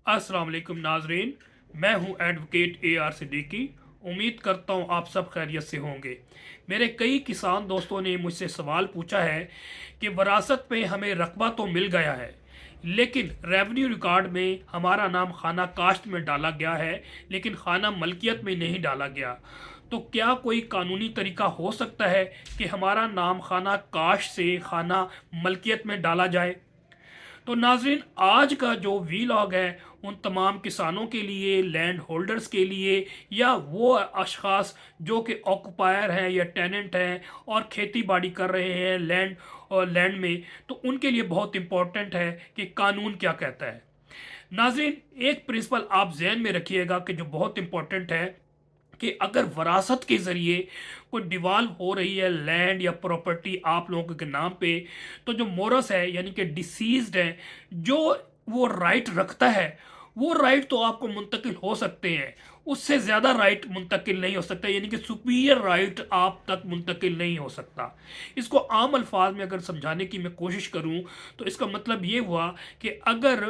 अस्सलाम वालेकुम नाजरीन। मैं हूं एडवोकेट AR सिद्दीकी। उम्मीद करता हूं आप सब खैरियत से होंगे। मेरे कई किसान दोस्तों ने मुझसे सवाल पूछा है कि वरासत में हमें रकबा तो मिल गया है, लेकिन रेवेन्यू रिकॉर्ड में हमारा नाम खाना काश्त में डाला गया है, लेकिन खाना मलकियत में नहीं डाला गया। तो क्या कोई कानूनी तरीका हो सकता है कि हमारा नाम खाना काश्त से खाना मलकियत में डाला जाए? तो नाजरीन, आज का जो वीलॉग है उन तमाम किसानों के लिए, लैंड होल्डर्स के लिए, या वो अशखास जो कि ऑक्युपायर हैं या टेनेंट हैं और खेती बाड़ी कर रहे हैं लैंड में, तो उनके लिए बहुत इंपॉर्टेंट है कि कानून क्या कहता है। नाजरीन, एक प्रिंसिपल आप जहन में रखिएगा कि जो बहुत इंपॉर्टेंट है कि अगर वरासत के ज़रिए कोई डिवाल्व हो रही है लैंड या प्रॉपर्टी आप लोगों के नाम पे, तो जो मोरस है यानी कि डिसीज्ड है, जो वो राइट रखता है, वो राइट तो आपको मुंतकिल हो सकते हैं, उससे ज़्यादा राइट मुंतकिल नहीं हो सकता, यानी कि सुपीरियर राइट आप तक मुंतकिल नहीं हो सकता। इसको आम अल्फाज में अगर समझाने की मैं कोशिश करूं तो इसका मतलब ये हुआ कि अगर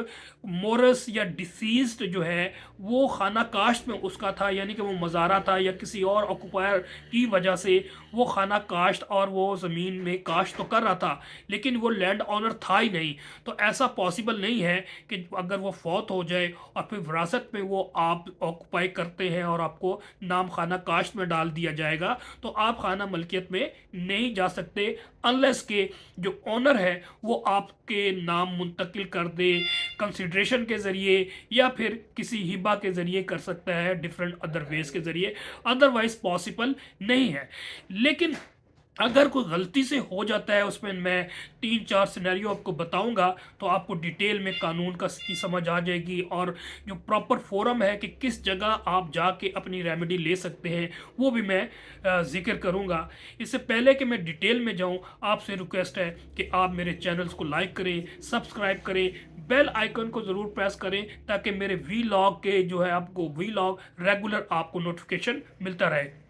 मोरस या डिसीज्ड जो है वो खाना काश्त में उसका था, यानी कि वो मज़ारा था या किसी और ऑक्युपायर की वजह से वो खाना काश्त और वो ज़मीन में काश्त तो कर रहा था, लेकिन वो लैंड ऑनर था ही नहीं, तो ऐसा पॉसिबल नहीं है कि अगर वो फौत हो जाए और फिर विरासत में वो आप ऑक्युपाई करते हैं और आपको नाम खाना काश्त में डाल दिया जाएगा, तो आप खाना मलकियत में नहीं जा सकते अनलेस के जो ऑनर है वो आपके नाम मुंतकिल कर दे कंसिड्रेशन के ज़रिए, या फिर किसी हिबा के ज़रिए कर सकता है, डिफरेंट अदर वेज के ज़रिए, अदरवाइज पॉसिबल नहीं है। लेकिन अगर कोई गलती से हो जाता है, उसमें मैं 3-4 सिनेरियो आपको बताऊंगा, तो आपको डिटेल में कानून की समझ आ जाएगी, और जो प्रॉपर फोरम है कि किस जगह आप जाके अपनी रेमेडी ले सकते हैं वो भी मैं जिक्र करूंगा। इससे पहले कि मैं डिटेल में जाऊं, आपसे रिक्वेस्ट है कि आप मेरे चैनल्स को लाइक करें, सब्सक्राइब करें, बेल आइकन को ज़रूर प्रेस करें, ताकि मेरे वीलॉग के जो है आपको वीलॉग रेगुलर आपको नोटिफिकेशन मिलता रहे।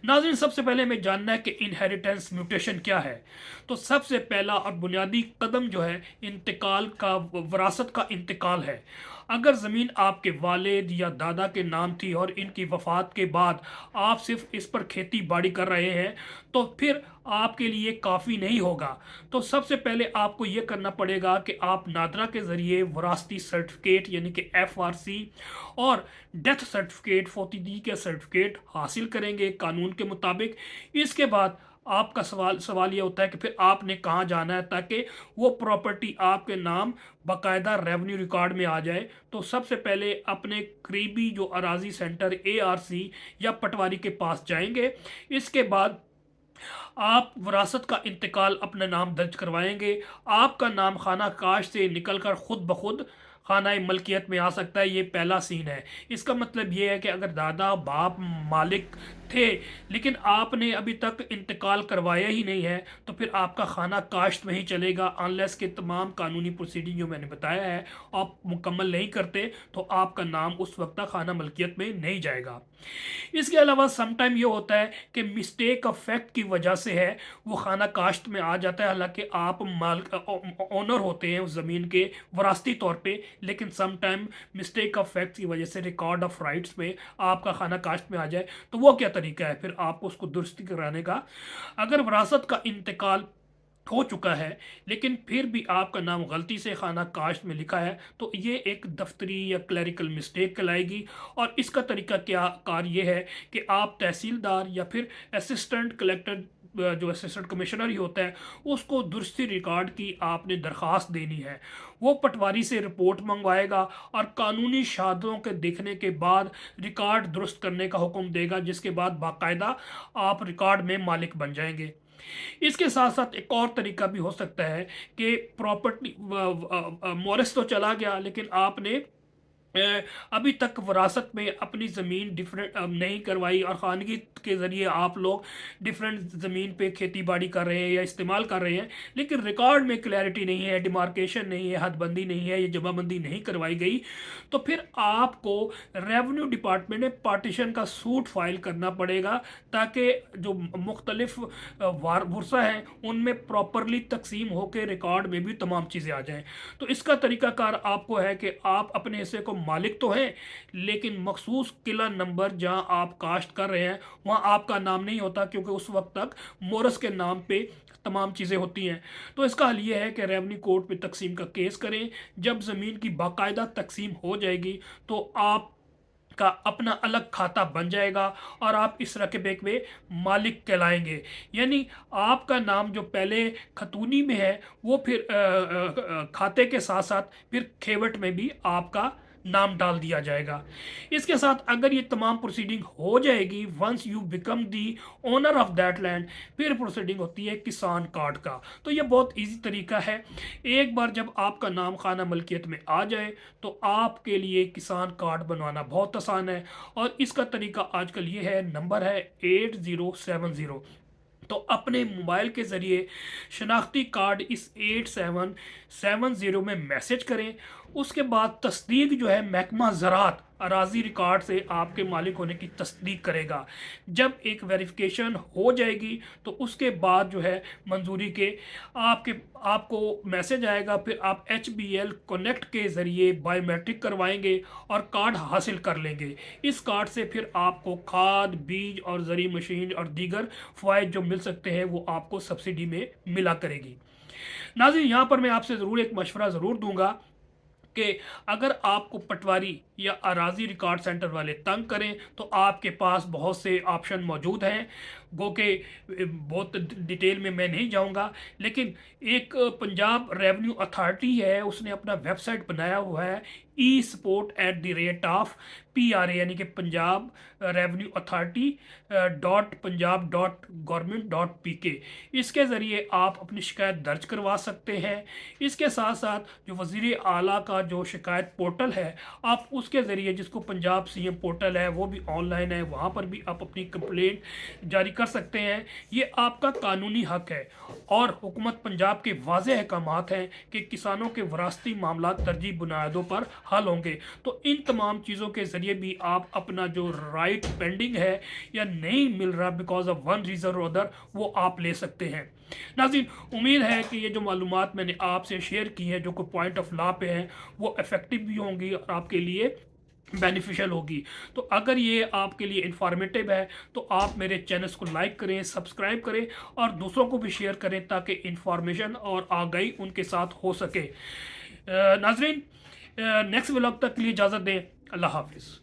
नाज़रीन, सबसे पहले हमें जानना है कि इनहेरिटेंस म्यूटेशन क्या है। तो सबसे पहला और बुनियादी कदम जो है इंतकाल का, वरासत का इंतकाल है। अगर ज़मीन आपके वालिद या दादा के नाम थी और इनकी वफ़ात के बाद आप सिर्फ इस पर खेती बाड़ी कर रहे हैं, तो फिर आपके लिए काफ़ी नहीं होगा। तो सबसे पहले आपको ये करना पड़ेगा कि आप नादरा के ज़रिए वरासती सर्टिफिकेट यानी कि FRC और डेथ सर्टिफिकेट, फौतगी के सर्टिफिकेट हासिल करेंगे कानून के मुताबिक। इसके बाद आपका सवाल ये होता है कि फिर आपने कहाँ जाना है ताकि वो प्रॉपर्टी आपके नाम बाकायदा रेवेन्यू रिकॉर्ड में आ जाए। तो सबसे पहले अपने करीबी जो अराजी सेंटर ARC या पटवारी के पास जाएंगे। इसके बाद आप विरासत का इंतकाल अपने नाम दर्ज करवाएंगे। आपका नाम खाना काश से निकलकर खुद ब खुद खाना मलकियत में आ सकता है। ये पहला सीन है। इसका मतलब ये है कि अगर दादा बाप मालिक थे, लेकिन आपने अभी तक इंतकाल करवाया ही नहीं है, तो फिर आपका खाना काश्त में ही चलेगा, अनलेस के तमाम कानूनी प्रोसीडिंग जो मैंने बताया है आप मुकम्मल नहीं करते, तो आपका नाम उस वक्त तक खाना मलकियत में नहीं जाएगा। इसके अलावा समटाइम ये होता है कि मिस्टेक ऑफ फैक्ट की वजह से है वो खाना काश्त में आ जाता है, हालांकि आप माल ओनर होते हैं उस ज़मीन के वरासती तौर पे, लेकिन समटाइम मिस्टेक ऑफ फैक्ट की वजह से रिकॉर्ड ऑफ राइट्स में आपका खाना काश्त में आ जाए। तो वो क्या तरीका है फिर आपको उसको दुरुस्ती कराने का? अगर वरासत का इंतकाल हो चुका है लेकिन फिर भी आपका नाम गलती से खाना काश्त में लिखा है, तो ये एक दफ्तरी या क्लरिकल मिस्टेक कहलाएगी। और इसका तरीका क्या कार ये है कि आप तहसीलदार या फिर असिस्टेंट कलेक्टर, जो असिस्टेंट कमिश्नर ही होता है, उसको दुरुस्ती रिकॉर्ड की आपने दरख्वास्त देनी है। वो पटवारी से रिपोर्ट मंगवाएगा और कानूनी शहादतों के देखने के बाद रिकॉर्ड दुरुस्त करने का हुक्म देगा, जिसके बाद बाकायदा आप रिकॉर्ड में मालिक बन जाएंगे। इसके साथ साथ एक और तरीका भी हो सकता है कि प्रॉपर्टी मोरस तो चला गया, लेकिन आपने अभी तक विरासत में अपनी ज़मीन डिफरेंट नहीं करवाई और खानगी के ज़रिए आप लोग डिफरेंट ज़मीन पे खेती बाड़ी कर रहे हैं या इस्तेमाल कर रहे हैं, लेकिन रिकॉर्ड में क्लैरिटी नहीं है, डिमार्केशन नहीं है, हदबंदी नहीं है, ये जमाबंदी नहीं करवाई गई, तो फिर आपको रेवेन्यू डिपार्टमेंट में पार्टीशन का सूट फाइल करना पड़ेगा ताकि जो मुख्तलिफ वर्सा हैं उनमें प्रॉपरली तकसीम होकर रिकॉर्ड में भी तमाम चीज़ें आ जाएँ। तो इसका तरीकाकार आपको है कि आप अपने हिस्से को मालिक तो हैं, लेकिन मखसूस किला नंबर जहां आप काश्त कर रहे हैं वहां आपका नाम नहीं होता, क्योंकि उस वक्त तक मोरस के नाम पे तमाम चीज़ें होती हैं। तो इसका हल ये है कि रेवन्यू कोर्ट में तकसीम का केस करें। जब ज़मीन की बाकायदा तकसीम हो जाएगी तो आप का अपना अलग खाता बन जाएगा और आप इस रकबे में मालिक कहलाएंगे। यानी आपका नाम जो पहले खतूनी में है वो फिर खाते के साथ साथ फिर खेवट में भी आपका नाम डाल दिया जाएगा। इसके साथ अगर ये तमाम प्रोसीडिंग हो जाएगी, once you become the owner of that land, फिर प्रोसीडिंग होती है किसान कार्ड का। तो ये बहुत इजी तरीका है। एक बार जब आपका नाम खाना मलकियत में आ जाए तो आपके लिए किसान कार्ड बनवाना बहुत आसान है और इसका तरीका आजकल ये है, नंबर है 8070। तो अपने मोबाइल के ज़रिए शनाख्ती कार्ड इस 8770 में मैसेज करें। उसके बाद तस्दीक जो है महकमा ज़राअत अराजी रिकॉर्ड से आपके मालिक होने की तस्दीक करेगा। जब एक वेरिफिकेशन हो जाएगी तो उसके बाद जो है मंजूरी के आपको मैसेज आएगा, फिर आप HBL कनेक्ट के ज़रिए बायोमेट्रिक करवाएंगे और कार्ड हासिल कर लेंगे। इस कार्ड से फिर आपको खाद, बीज और ज़री मशीन और दीगर फ़वाइद जो मिल सकते हैं वो आपको सब्सिडी में मिला करेगी। नाज़रीन, यहाँ पर मैं आपसे ज़रूर एक मशवरा ज़रूर दूंगा कि अगर आपको पटवारी या अराजी रिकॉर्ड सेंटर वाले तंग करें तो आपके पास बहुत से ऑप्शन मौजूद हैं। गो के बहुत डिटेल में मैं नहीं जाऊंगा, लेकिन एक पंजाब रेवेन्यू अथॉरिटी है, उसने अपना वेबसाइट बनाया हुआ है e-support@PRA, यानी कि पंजाब रेवेन्यू अथॉरिटी .punjab.government.pk। इसके ज़रिए आप अपनी शिकायत दर्ज करवा सकते हैं। इसके साथ साथ जो वज़ीर आला का जो शिकायत पोर्टल है, आप उसके ज़रिए, जिसको पंजाब CM पोर्टल है वो भी ऑनलाइन है, वहाँ पर भी आप अपनी कंप्लेंट जारी कर सकते हैं। ये आपका कानूनी हक है और हुकूमत पंजाब के वाज़ेह अहकामात हैं कि किसानों के वरासती मामला तरजीह बुनियादों पर हल होंगे। तो इन तमाम चीज़ों के ज़रिए भी आप अपना जो राइट पेंडिंग है या नहीं मिल रहा बिकॉज ऑफ वन रीज़न और अदर, वो आप ले सकते हैं। नाज़रीन, उम्मीद है कि ये जो मालूमात मैंने आपसे शेयर की है जो कोई पॉइंट ऑफ लॉ पे हैं वो इफ़ेक्टिव भी होंगी और आपके लिए बेनिफिशियल होगी। तो अगर ये आपके लिए इंफॉर्मेटिव है तो आप मेरे चैनल्स को लाइक करें, सब्सक्राइब करें और दूसरों को भी शेयर करें ताकि इंफॉर्मेशन और आगाही उनके साथ हो सके। नाज़रीन, नेक्स्ट व्लॉग तक के लिए इजाज़त दें। अल्लाह हाफिज़।